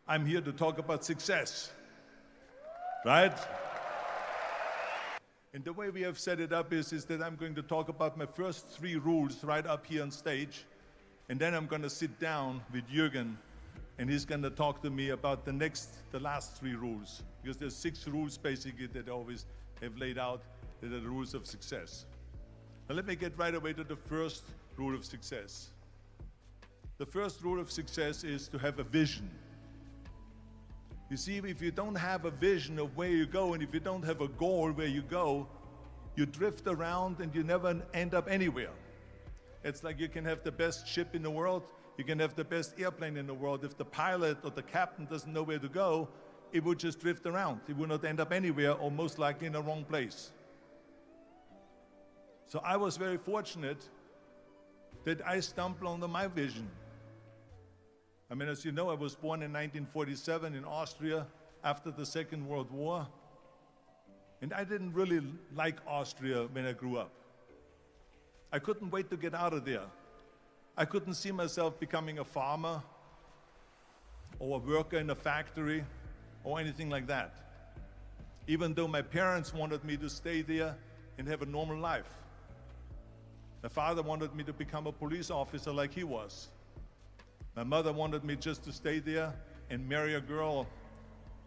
I'm here to talk about success, right? And the way we have set it up is that I'm going to talk about my first 3 rules right up here on stage, and then I'm going to sit down with Jürgen, and he's going to talk to me about the last 3 rules, because there's 6 rules basically that I always have laid out that are the rules of success. Now let me get right away to the first rule of success. The first rule of success is to have a vision. You see, if you don't have a vision of where you go, and if you don't have a goal where you go, you drift around and you never end up anywhere. It's like you can have the best ship in the world, you can have the best airplane in the world. If the pilot or the captain doesn't know where to go, it would just drift around. It would not end up anywhere, or most likely in the wrong place. So I was very fortunate that I stumbled onto my vision. I mean, as you know, I was born in 1947 in Austria after the Second World War. And I didn't really like Austria when I grew up. I couldn't wait to get out of there. I couldn't see myself becoming a farmer or a worker in a factory or anything like that, even though my parents wanted me to stay there and have a normal life. My father wanted me to become a police officer like he was. My mother wanted me just to stay there and marry a girl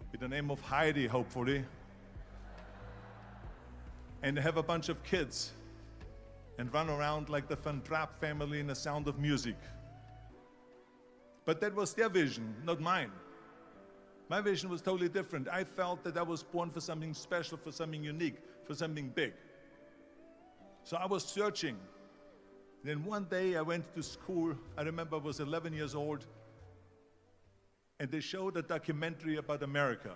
with the name of Heidi, hopefully, and have a bunch of kids and run around like the Van Trapp family in The Sound of Music. But that was their vision, not mine. My vision was totally different. I felt that I was born for something special, for something unique, for something big. So I was searching. Then one day I went to school. I remember I was 11 years old, and they showed a documentary about America.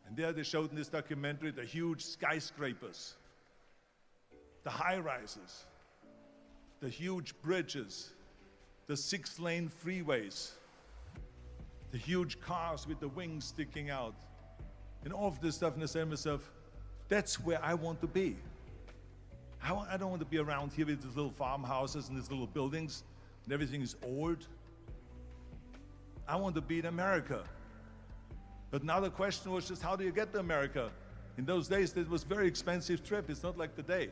And there they showed in this documentary the huge skyscrapers, the high-rises, the huge bridges, the 6-lane freeways, the huge cars with the wings sticking out, and all of this stuff. And I said to myself, that's where I want to be. I don't want to be around here with these little farmhouses and these little buildings, and everything is old. I want to be in America. But now the question was just, how do you get to America? In those days, it was a very expensive trip. It's not like today.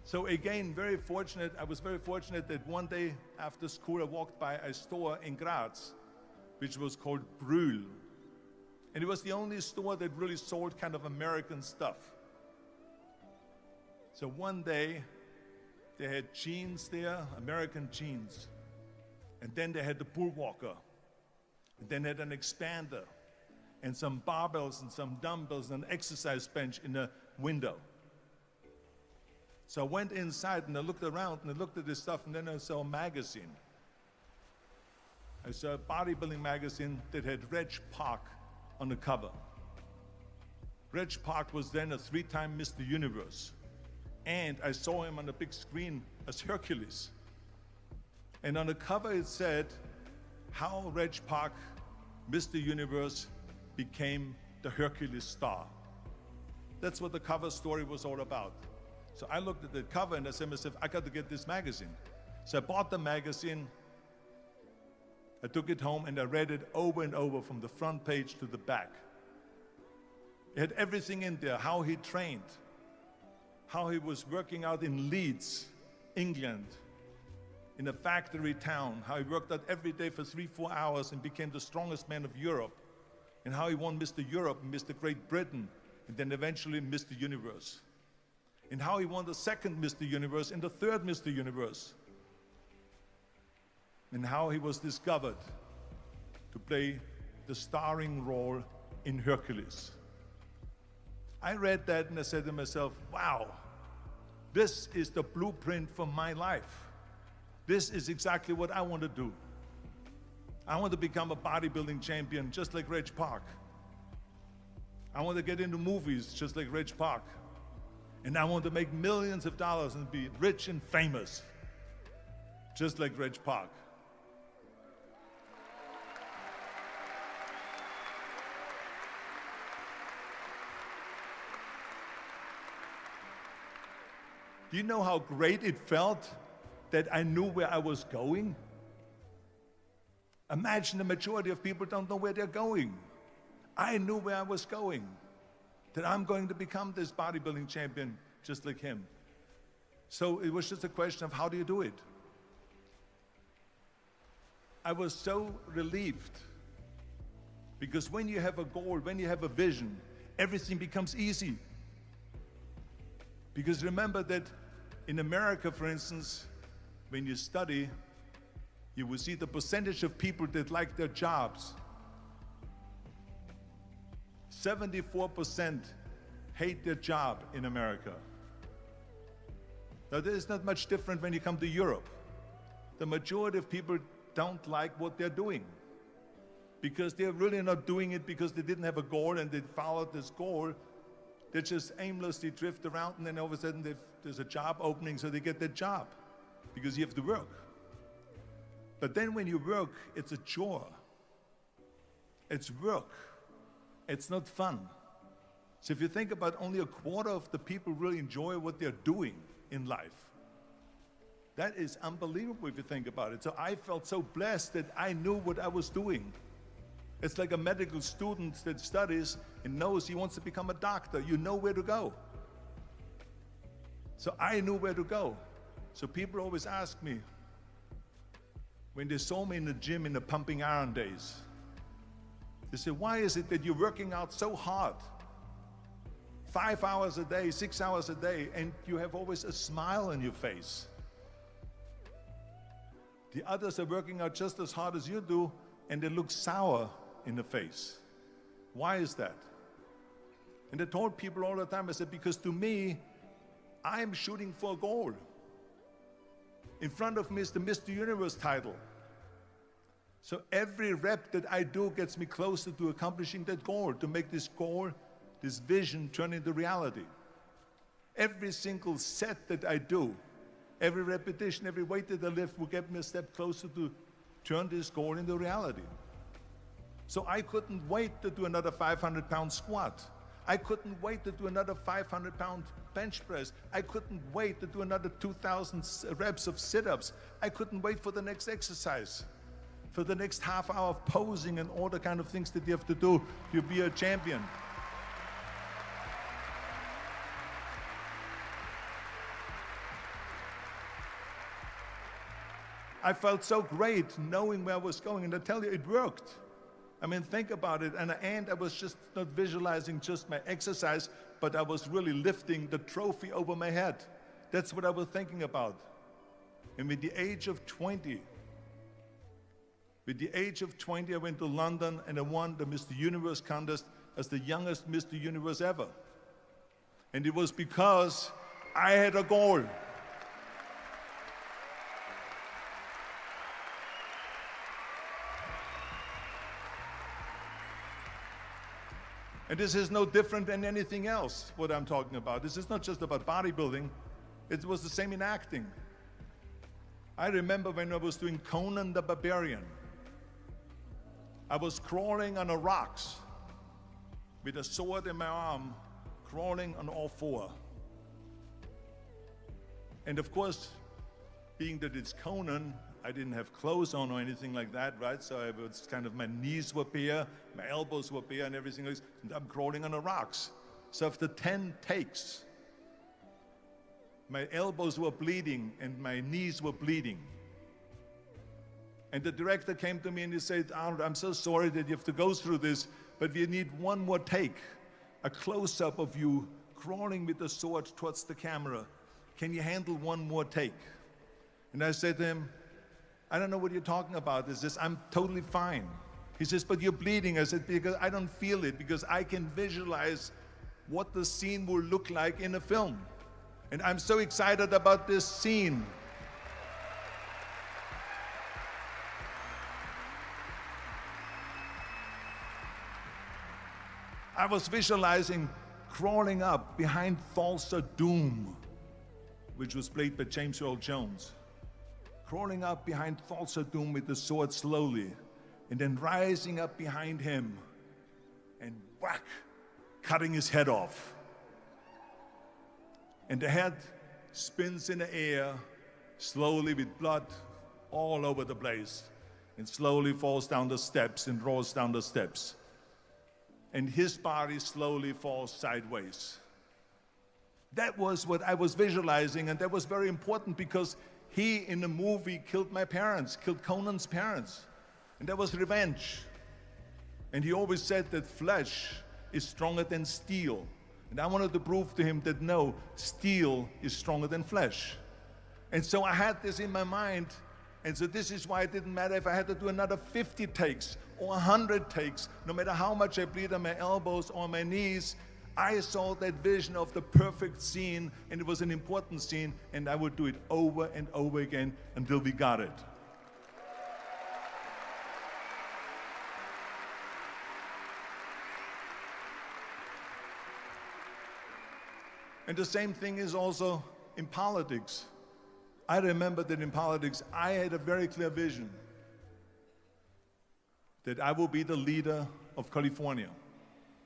So again, I was very fortunate that one day after school, I walked by a store in Graz, which was called Brühl. And it was the only store that really sold kind of American stuff. So one day, they had jeans there, American jeans. And then they had the bull walker. And then they had an expander and some barbells and some dumbbells and an exercise bench in the window. So I went inside and I looked around and I looked at this stuff, and then I saw a magazine. I saw a bodybuilding magazine that had Reg Park on the cover. Reg Park was then a 3-time Mr. Universe. And I saw him on the big screen as Hercules. And on the cover it said, how Reg Park, Mr. Universe, became the Hercules star. That's what the cover story was all about. So I looked at the cover and I said to myself, I got to get this magazine. So I bought the magazine, I took it home and I read it over and over from the front page to the back. It had everything in there, how he trained, how he was working out in Leeds, England, in a factory town, how he worked out every day for 3-4 hours and became the strongest man of Europe, and how he won Mr. Europe and Mr. Great Britain, and then eventually Mr. Universe. And how he won the 2nd Mr. Universe and the 3rd Mr. Universe. And how he was discovered to play the starring role in Hercules. I read that and I said to myself, wow, this is the blueprint for my life. This is exactly what I want to do. I want to become a bodybuilding champion just like Reg Park. I want to get into movies just like Reg Park. And I want to make millions of dollars and be rich and famous just like Reg Park. Do you know how great it felt that I knew where I was going? Imagine the majority of people don't know where they're going. I knew where I was going, that I'm going to become this bodybuilding champion just like him. So it was just a question of how do you do it? I was so relieved, because when you have a goal, when you have a vision, everything becomes easy. Because remember that in America, for instance, when you study, you will see the percentage of people that like their jobs. 74% hate their job in America. Now, there's not much different when you come to Europe. The majority of people don't like what they're doing, because they're really not doing it because they didn't have a goal and they followed this goal. They just aimlessly drift around, and then all of a sudden there's a job opening, so they get that job because you have to work. But then when you work, it's a chore. It's work. It's not fun. So if you think about, only a quarter of the people really enjoy what they're doing in life. That is unbelievable if you think about it. So I felt so blessed that I knew what I was doing. It's like a medical student that studies and knows he wants to become a doctor. You know where to go. So I knew where to go. So people always ask me, when they saw me in the gym in the pumping iron days, they say, why is it that you're working out so hard? 5 hours a day, 6 hours a day, and you have always a smile on your face. The others are working out just as hard as you do, and they look sour in the face. Why is that? And I told people all the time, I said, because to me, I'm shooting for a goal. In front of me is the Mr. Universe title. So every rep that I do gets me closer to accomplishing that goal, to make this goal, this vision, turn into reality. Every single set that I do, every repetition, every weight that I lift will get me a step closer to turn this goal into reality. So I couldn't wait to do another 500-pound squat. I couldn't wait to do another 500-pound bench press. I couldn't wait to do another 2,000 reps of sit-ups. I couldn't wait for the next exercise, for the next half hour of posing and all the kind of things that you have to do to be a champion. I felt so great knowing where I was going, and I tell you, it worked. I mean, think about it. And I was just not visualizing just my exercise, but I was really lifting the trophy over my head. That's what I was thinking about. And with the age of 20, I went to London and I won the Mr. Universe contest as the youngest Mr. Universe ever. And it was because I had a goal. And this is no different than anything else, what I'm talking about. This is not just about bodybuilding. It was the same in acting. I remember when I was doing Conan the Barbarian. I was crawling on the rocks with a sword in my arm, crawling on all four. And of course, being that it's Conan, I didn't have clothes on or anything like that, right? So I was kind of, my knees were bare, my elbows were bare and everything else, and I'm crawling on the rocks. So after 10 takes, my elbows were bleeding and my knees were bleeding. And the director came to me and he said, Arnold, I'm so sorry that you have to go through this, but we need one more take, a close-up of you crawling with the sword towards the camera. Can you handle one more take? And I said to him, I don't know what you're talking about. He says, I'm totally fine. He says, but you're bleeding. I said, because I don't feel it, because I can visualize what the scene will look like in a film. And I'm so excited about this scene. I was visualizing crawling up behind Thulsa Doom, which was played by James Earl Jones. Crawling up behind Thulsa Doom with the sword slowly, and then rising up behind him and whack, cutting his head off. And the head spins in the air slowly with blood all over the place. and slowly falls down the steps and rolls down the steps. And his body slowly falls sideways. That was what I was visualizing, and that was very important because he, in the movie, killed my parents, killed Conan's parents. And that was revenge. And he always said that flesh is stronger than steel. And I wanted to prove to him that no, steel is stronger than flesh. And so I had this in my mind. And so this is why it didn't matter if I had to do another 50 takes or 100 takes, no matter how much I bleed on my elbows or my knees. I saw that vision of the perfect scene, and it was an important scene, and I would do it over and over again until we got it. And the same thing is also in politics. I remember that in politics, I had a very clear vision that I will be the leader of California.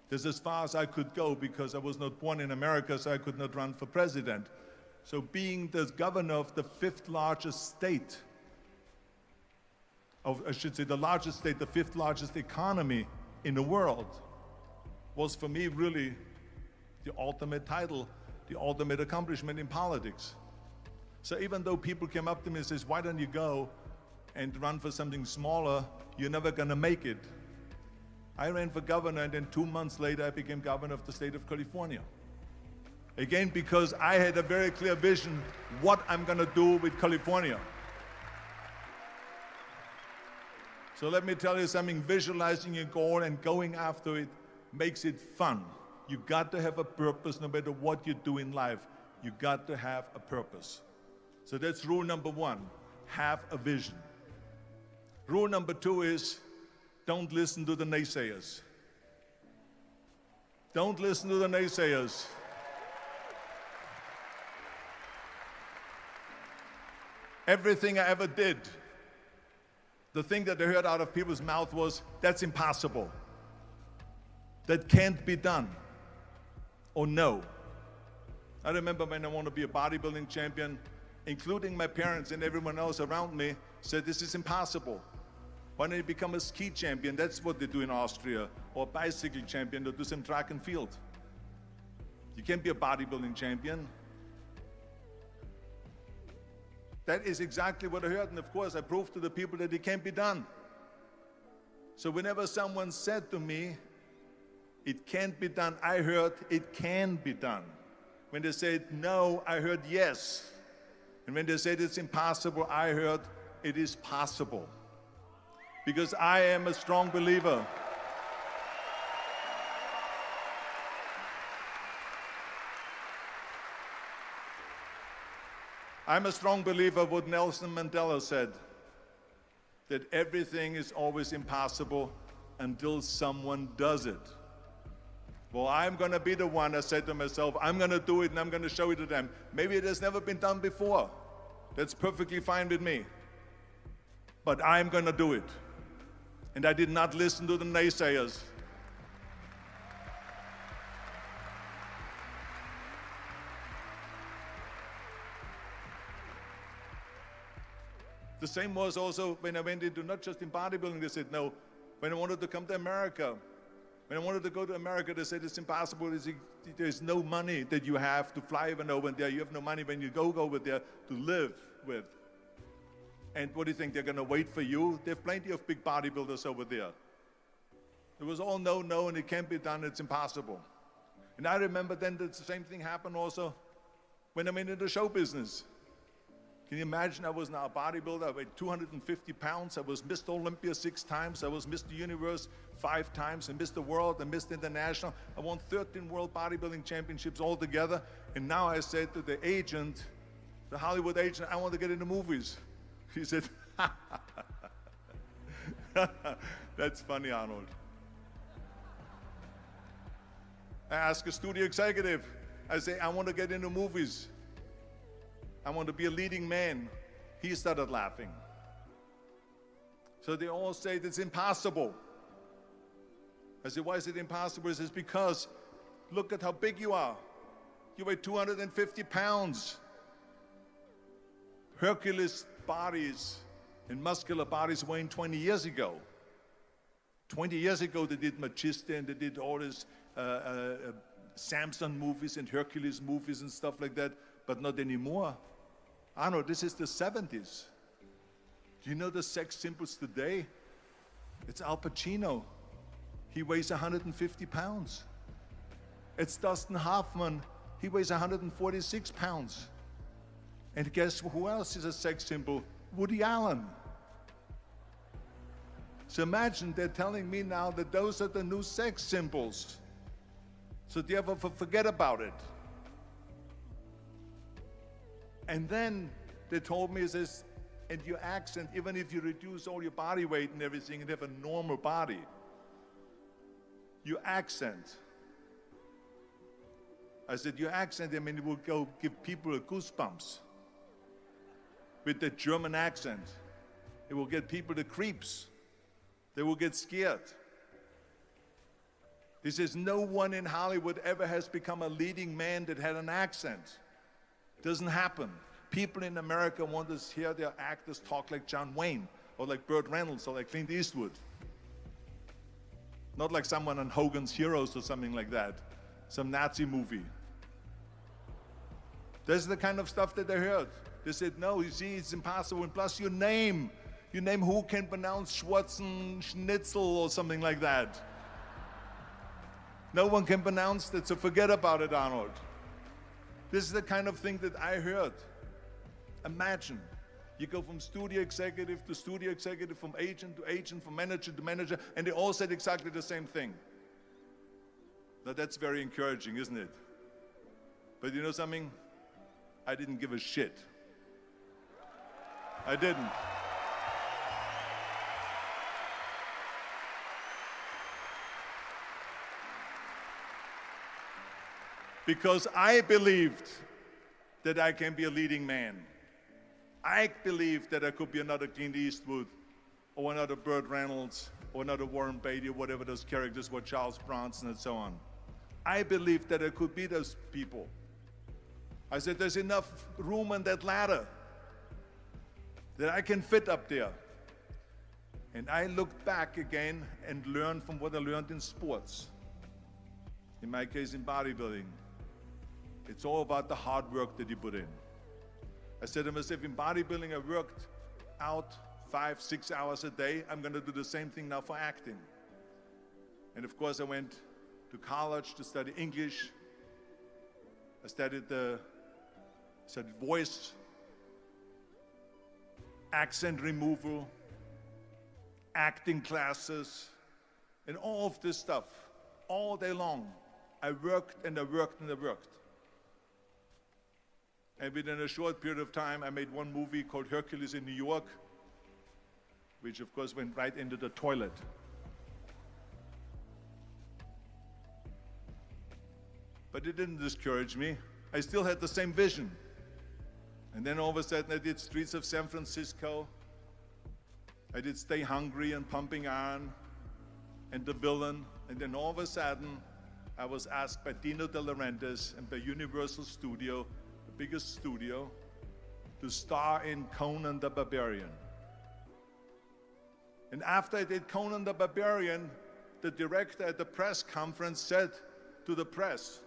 That's as far as I could go because I was not born in America, so I could not run for president. So being the governor of the fifth largest state, I should say the largest state, the fifth largest economy in the world, was for me really the ultimate title, the ultimate accomplishment in politics. So even though people came up to me and says, why don't you go and run for something smaller, you're never gonna make it. I ran for governor, and then 2 months later I became governor of the state of California. Again, because I had a very clear vision what I'm gonna do with California. So let me tell you something, visualizing your goal and going after it makes it fun. You got to have a purpose no matter what you do in life. You got to have a purpose. So that's rule number one, have a vision. Rule number two is, don't listen to the naysayers. Don't listen to the naysayers. Everything I ever did, the thing that I heard out of people's mouth was, that's impossible. That can't be done. Or no. I remember when I wanted to be a bodybuilding champion, including my parents and everyone else around me, said this is impossible. Why don't you become a ski champion? That's what they do in Austria. Or a bicycle champion, they'll do some track and field. You can't be a bodybuilding champion. That is exactly what I heard, and of course I proved to the people that it can't be done. So whenever someone said to me, it can't be done, I heard it can be done. When they said no, I heard yes. And when they said it's impossible, I heard it is possible. Because I am a strong believer. I'm a strong believer of what Nelson Mandela said, that everything is always impossible until someone does it. Well, I'm going to be the one, I said to myself, I'm going to do it and I'm going to show it to them. Maybe it has never been done before. That's perfectly fine with me. But I'm going to do it. And I did not listen to the naysayers. The same was also when I went into, not just in bodybuilding, they said no. When I wanted to come to America, when I wanted to go to America, they said it's impossible. There's no money that you have to fly even over there. You have no money when you go over there to live with. And what do you think, they're going to wait for you? They have plenty of big bodybuilders over there. It was all no, no, and it can't be done, it's impossible. And I remember then that the same thing happened also when I went into the show business. Can you imagine, I was now a bodybuilder, I weighed 250 pounds, I was Mr. Olympia 6 times, I was Mr. Universe 5 times, and Mr. World and Mr. International. I won 13 World Bodybuilding Championships altogether, and now I said to the agent, the Hollywood agent, I want to get into movies. He said, that's funny, Arnold. I asked a studio executive, I say, I want to get into movies. I want to be a leading man. He started laughing. So they all say it's impossible. I said, why is it impossible? He says, because look at how big you are. You weigh 250 pounds. Hercules bodies in muscular bodies weighing 20 years ago. 20 years ago, they did Magista and they did all these Samson movies and Hercules movies and stuff like that, but not anymore. Arnold, this is the 70s. Do you know the sex symbols today? It's Al Pacino. He weighs 150 pounds. It's Dustin Hoffman. He weighs 146 pounds. And guess who else is a sex symbol? Woody Allen. So imagine they're telling me now that those are the new sex symbols. So do you ever forget about it? And then they told me, this, and your accent, even if you reduce all your body weight and everything and have a normal body, your accent. I said, your accent, I mean, it will go give people goosebumps. With the German accent, it will get people the creeps. They will get scared. He says, no one in Hollywood ever has become a leading man that had an accent. Doesn't happen. People in America want to hear their actors talk like John Wayne, or like Burt Reynolds, or like Clint Eastwood. Not like someone on Hogan's Heroes or something like that, some Nazi movie. That's the kind of stuff that they heard. They said, no, you see, it's impossible. And plus your name who can pronounce Schwarzenegger or something like that. No one can pronounce that, so forget about it, Arnold. This is the kind of thing that I heard. Imagine, you go from studio executive to studio executive, from agent to agent, from manager to manager, and they all said exactly the same thing. Now that's very encouraging, isn't it? But you know something? I didn't give a shit. I didn't. Because I believed that I can be a leading man. I believed that I could be another Clint Eastwood, or another Burt Reynolds, or another Warren Beatty, or whatever those characters were, Charles Bronson and so on. I believed that I could be those people. I said, there's enough room on that ladder that I can fit up there. And I looked back again and learned from what I learned in sports. In my case, in bodybuilding. It's all about the hard work that you put in. I said to myself, in bodybuilding, I worked out 5-6 hours a day. I'm going to do the same thing now for acting. And of course, I went to college to study English. I studied voice, accent removal, acting classes, and all of this stuff, all day long. I worked and I worked and I worked. And within a short period of time, I made one movie called Hercules in New York, which of course went right into the toilet. But it didn't discourage me. I still had the same vision. And then all of a sudden I did Streets of San Francisco. I did Stay Hungry and Pumping Iron and The Villain. And then all of a sudden I was asked by Dino De Laurentiis and by Universal Studio, the biggest studio, to star in Conan the Barbarian. And after I did Conan the Barbarian, the director at the press conference said to the press,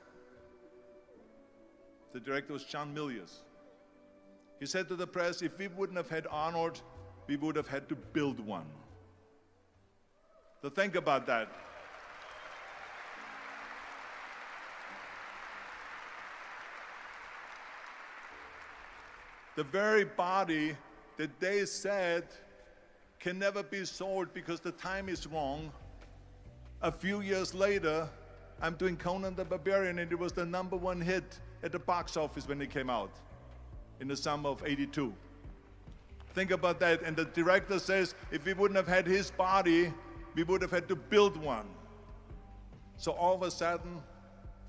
the director was John Milius. He said to the press, if we wouldn't have had Arnold, we would have had to build one. So think about that. The very body that they said can never be sold because the time is wrong. A few years later, I'm doing Conan the Barbarian, and it was the #1 hit at the box office when it came out in the summer of '82. Think about that. And the director says, if we wouldn't have had his body, we would have had to build one. So all of a sudden,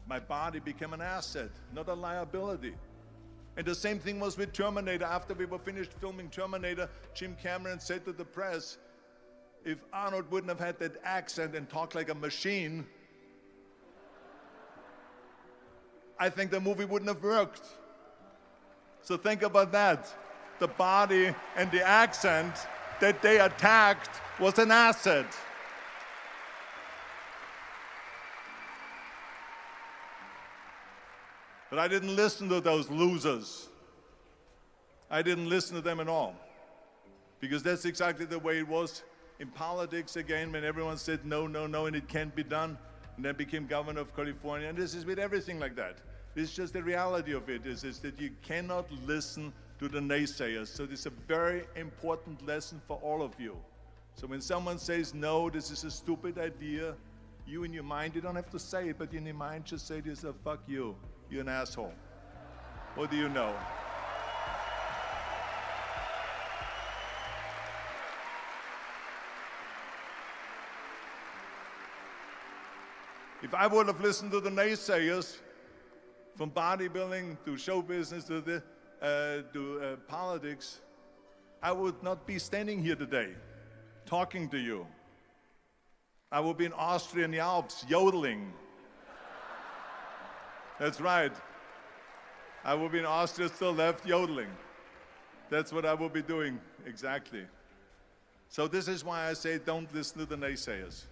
my body became an asset, not a liability. And the same thing was with Terminator. After we were finished filming Terminator, Jim Cameron said to the press, if Arnold wouldn't have had that accent and talked like a machine, I think the movie wouldn't have worked. So think about that. The body and the accent that they attacked was an asset. But I didn't listen to those losers. I didn't listen to them at all. Because that's exactly the way it was in politics again, when everyone said no, no, no, and it can't be done. And then became governor of California. And this is with everything like that. This is just the reality of it, is that you cannot listen to the naysayers. So this is a very important lesson for all of you. So when someone says, no, this is a stupid idea, you in your mind, you don't have to say it, but in your mind just say to yourself, fuck you, you're an asshole. What do you know? If I would have listened to the naysayers, from bodybuilding to show business to politics, I would not be standing here today talking to you. I would be in Austria in the Alps yodeling. That's right. I would be in Austria still left yodeling. That's what I will be doing, exactly. So this is why I say don't listen to the naysayers.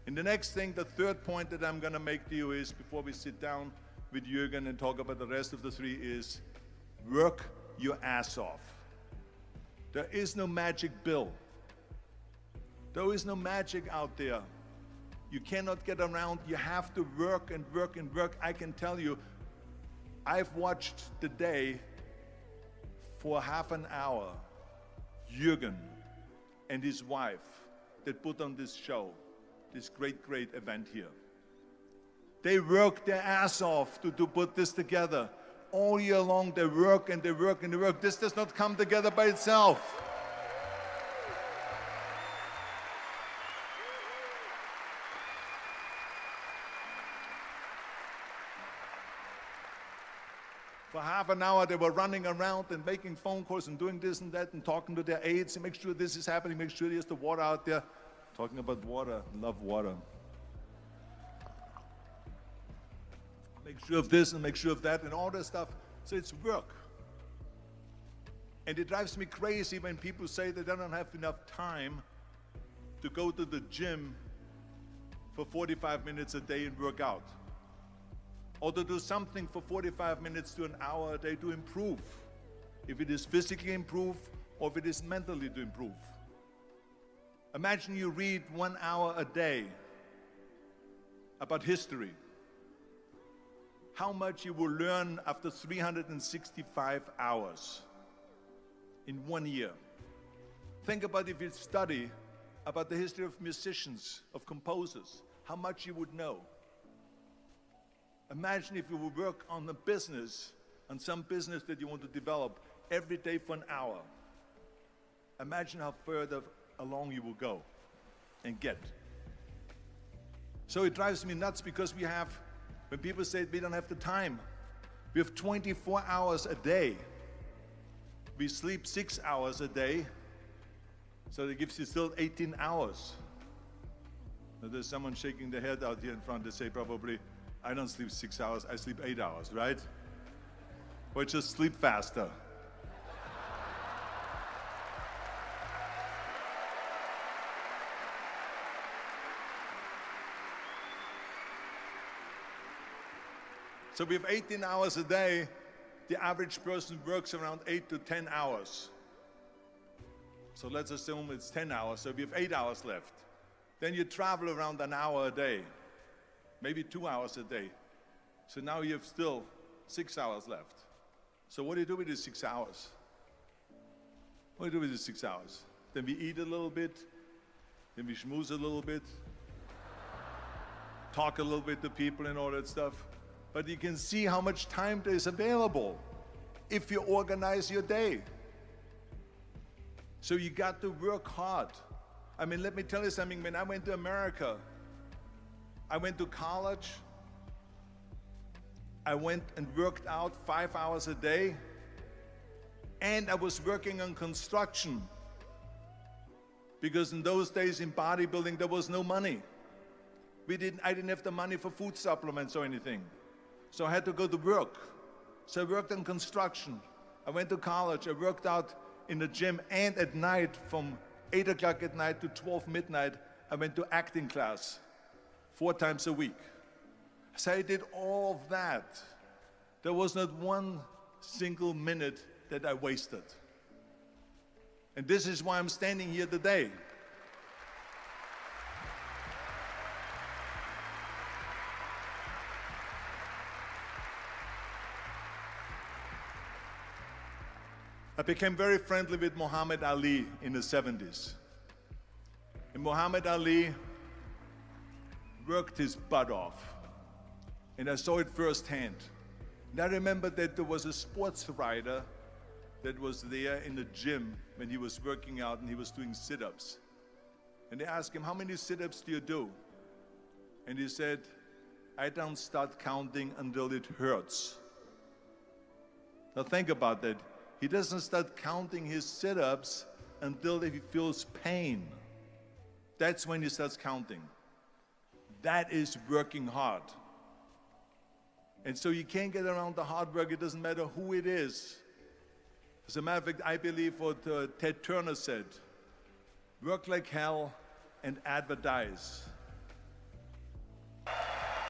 And the next thing, the third point that I'm going to make to you is, before we sit down with Jürgen and talk about the rest of the three, is work your ass off. There is no magic bill. There is no magic out there. You cannot get around. You have to work and work and work. I can tell you, I've watched the day for half an hour, Jürgen and his wife that put on this show, this great, great event here. They work their ass off to put this together. All year long, they work and they work and they work. This does not come together by itself. For half an hour, they were running around and making phone calls and doing this and that and talking to their aides and make sure this is happening, make sure there's the water out there. Talking about water, love water. Make sure of this and make sure of that and all that stuff. So it's work. And it drives me crazy when people say they don't have enough time to go to the gym for 45 minutes a day and work out. Or to do something for 45 minutes to an hour a day to improve. If it is physically improve or if it is mentally to improve. Imagine you read 1 hour a day about history. How much you will learn after 365 hours in 1 year. Think about if you study about the history of musicians, of composers, how much you would know. Imagine if you would work on a business, on some business that you want to develop every day for an hour. Imagine how further along you will go and get. So it drives me nuts because we have, when people say we don't have the time, we have 24 hours a day. We sleep 6 hours a day, so that gives you still 18 hours. Now there's someone shaking their head out here in front. They say probably, I don't sleep 6 hours, I sleep 8 hours, right? Or just sleep faster. So we have 18 hours a day. The average person works around 8 to 10 hours. So let's assume it's 10 hours, so we have 8 hours left. Then you travel around an hour a day, maybe 2 hours a day. So now you have still 6 hours left. So what do you do with these 6 hours? What do you do with these 6 hours? Then we eat a little bit, then we schmooze a little bit, talk a little bit to people and all that stuff. But you can see how much time there is available if you organize your day. So you got to work hard. I mean, let me tell you something. When I went to America, I went to college. I went and worked out 5 hours a day. And I was working on construction. Because in those days in bodybuilding, there was no money. I didn't have the money for food supplements or anything. So I had to go to work. So I worked on construction. I went to college. I worked out in the gym and at night from 8 o'clock at night to 12 midnight, I went to acting class 4 times a week. So I did all of that. There was not one single minute that I wasted. And this is why I'm standing here today. I became very friendly with Muhammad Ali in the 70s. And Muhammad Ali worked his butt off. And I saw it firsthand. And I remember that there was a sports writer that was there in the gym when he was working out and he was doing sit-ups. And they asked him, how many sit-ups do you do? And he said, I don't start counting until it hurts. Now think about that. He doesn't start counting his sit-ups until he feels pain. That's when he starts counting. That is working hard. And so you can't get around the hard work. It doesn't matter who it is. As a matter of fact, I believe what Ted Turner said, work like hell and advertise.